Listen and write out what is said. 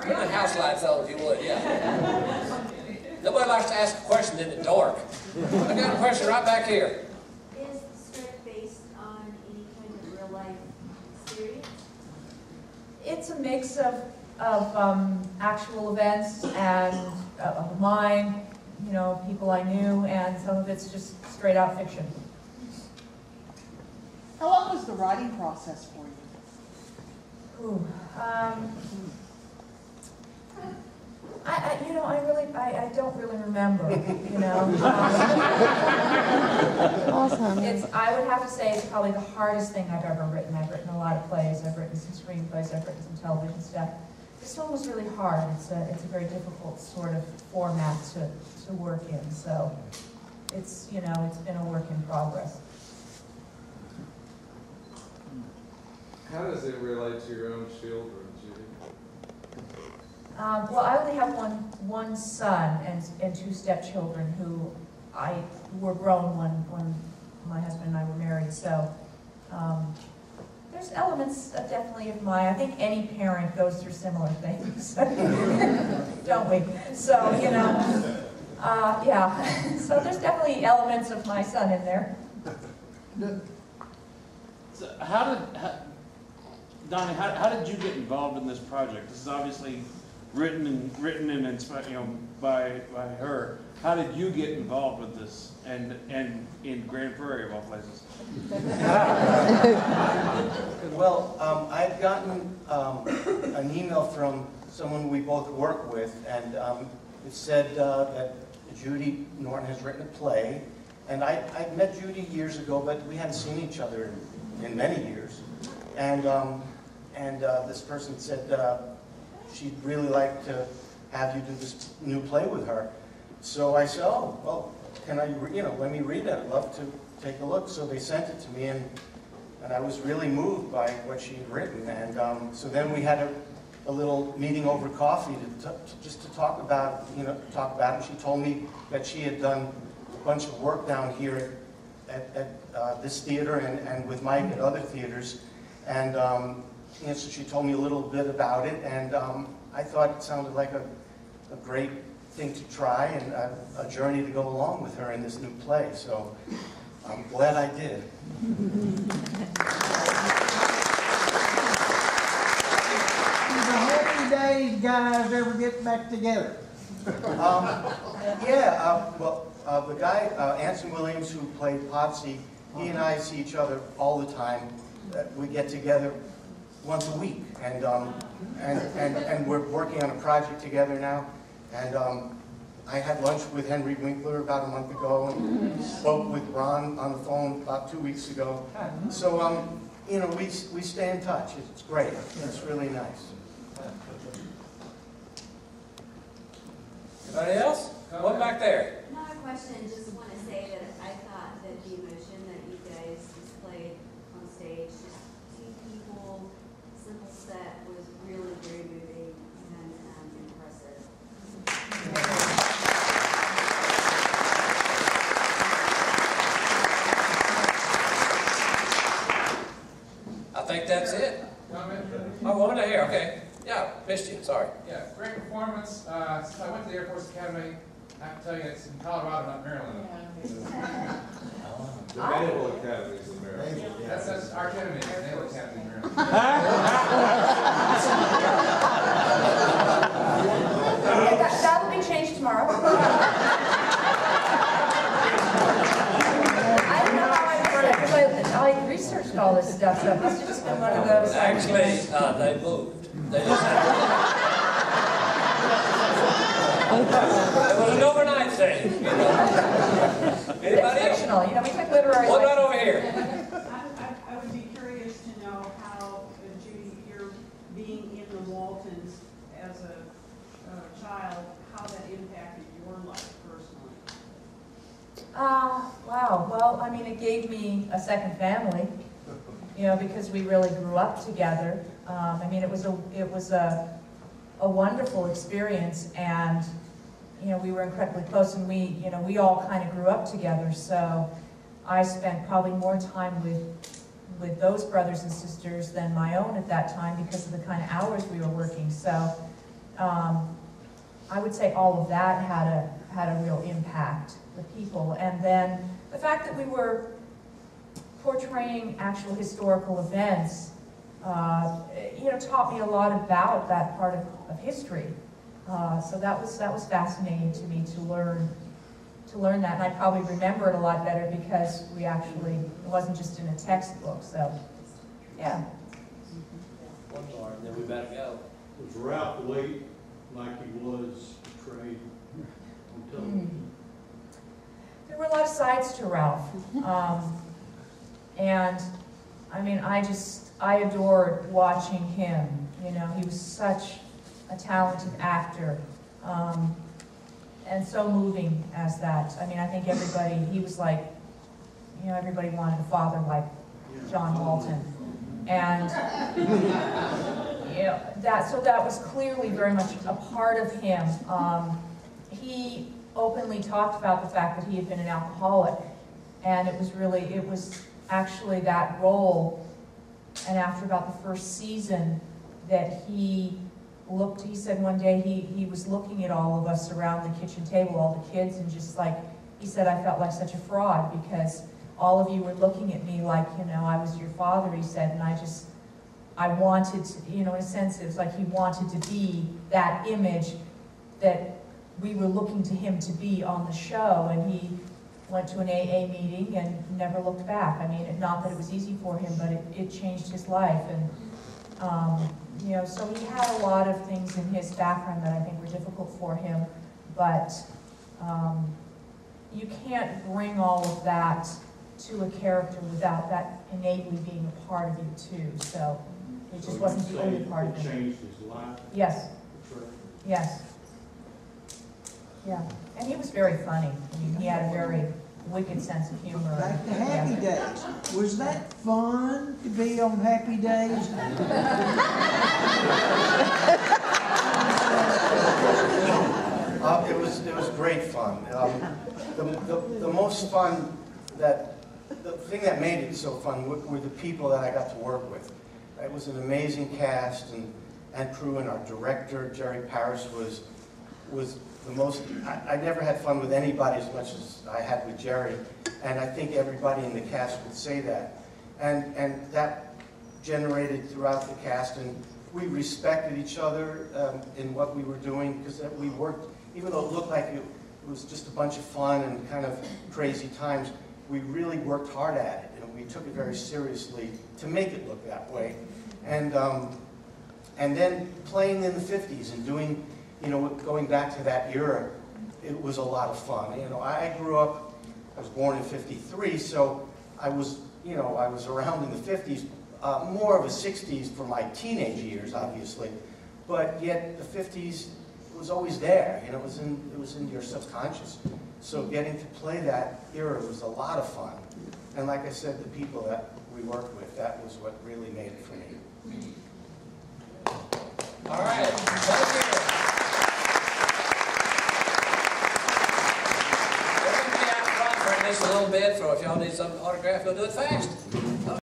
Turn the house lights on if you would, yeah. Nobody likes to ask a question in the dark. I got a question right back here. Is the script based on any kind of real life series? It's a mix of actual events and of mine, you know, people I knew, and some of it's just straight out fiction. How long was the writing process for you? Ooh, I don't really remember, you know. Awesome. I would have to say it's probably the hardest thing I've ever written. I've written a lot of plays, I've written some screenplays, I've written some television stuff. This one was really hard. It's a very difficult sort of format to work in, so it's, you know, it's been a work in progress. How does it relate to your own children, Judy? Well, I only have one son and two stepchildren who were grown when my husband and I were married. So there's elements definitely of I think any parent goes through similar things, don't we? So, you know, yeah. So there's definitely elements of my son in there. So Donnie, how did you get involved in this project? This is obviously written and inspired, you know, by her. How did you get involved with this, and in Grand Prairie of all places? Well, I'd gotten an email from someone we both work with, and it said that Judy Norton has written a play, and I'd met Judy years ago, but we hadn't seen each other in many years, and this person said she'd really like to have you do this new play with her. So I said, oh, well, can I, let me read it. I'd love to take a look. So they sent it to me, and I was really moved by what she had written. And so then we had a little meeting over coffee just to talk about, it. And she told me that she had done a bunch of work down here at this theater and with Mike at other theaters. And so she told me a little bit about it, and I thought it sounded like a great thing to try and a journey to go along with her in this new play. So I'm glad I did. The Happy Days guys ever get back together? Well, the guy, Anson Williams, who played Potsy, he and I see each other all the time. We get together once a week, and we're working on a project together now. And I had lunch with Henry Winkler about a month ago, and spoke with Ron on the phone about 2 weeks ago. So we stay in touch. It's great. It's really nice. Anybody else? What back there? Not a question, just want to say that I thought that the emotion that you guys displayed on stage, just two people, simple set, was really very moving and impressive. I think that's it. I want to hear, okay. Yeah, missed you, sorry. Yeah, great performance. Since I went to the Air Force Academy, I have to tell you it's in Colorado, not Maryland. The Naval Academy is in Maryland. That's our academy, the Naval Academy in Maryland. That'll be changed tomorrow. I don't know how I wrote it, because I researched all this stuff, so it must have just been one of those. Actually, they moved. They just it was an overnight thing, Anybody else? Fictional, we took literary. What about over here? I would be curious to know how, Judy, your being in the Waltons as a child, how that impacted your life personally. Wow. Well, I mean, it gave me a second family, because we really grew up together. I mean, it was a wonderful experience, and we were incredibly close, and we all kind of grew up together. So I spent probably more time with those brothers and sisters than my own at that time because of the kind of hours we were working. So I would say all of that had a real impact, the people. And then the fact that we were portraying actual historical events, taught me a lot about that part of history. So that was fascinating to me to learn that, and I probably remember it a lot better because it wasn't just in a textbook. So, yeah. One more, and then we better go. Was Ralph Waite like he was portrayed on television? There were a lot of sides to Ralph, and I mean, I adored watching him. You know, he was such a talented actor, and so moving as that. I mean, I think he was like, everybody wanted a father like John Walton, and that was clearly very much a part of him. He openly talked about the fact that he had been an alcoholic, and it was actually that role, and after about the first season that he said one day he was looking at all of us around the kitchen table, all the kids, and just like, he said, I felt like such a fraud because all of you were looking at me like, I was your father, he said, and I wanted to, in a sense, it was like he wanted to be that image that we were looking to him to be on the show, and he went to an AA meeting and never looked back. I mean, not that it was easy for him, but it changed his life, and so he had a lot of things in his background that I think were difficult for him, but you can't bring all of that to a character without that innately being a part of you too. So it just wasn't the only part of it. it. Changed his life. Yes. Yes. Yeah. And he was very funny. I mean, he had a very wicked sense of humor. Back to Happy Days. Was that fun to be on Happy Days? It was great fun. The most fun, the thing that made it so fun were the people that I got to work with. It was an amazing cast and crew, and our director, Jerry Parrish, was the most. I never had fun with anybody as much as I had with Jerry, and I think everybody in the cast would say that. And that generated throughout the cast, and we respected each other in what we were doing, because we worked, even though it looked like it was just a bunch of fun and kind of crazy times, we really worked hard at it, and we took it very seriously to make it look that way. And then playing in the 50s and doing, going back to that era, it was a lot of fun. I grew up, I was born in '53, so I was around in the 50s, more of a 60s for my teenage years, obviously, but yet the 50s was always there. It was in your subconscious. So getting to play that era was a lot of fun. And like I said, the people that we worked with, that was what really made it for me. All right. Thank you. We're going to be out front for just a little bit, for if y'all need some autograph, you'll do it fast.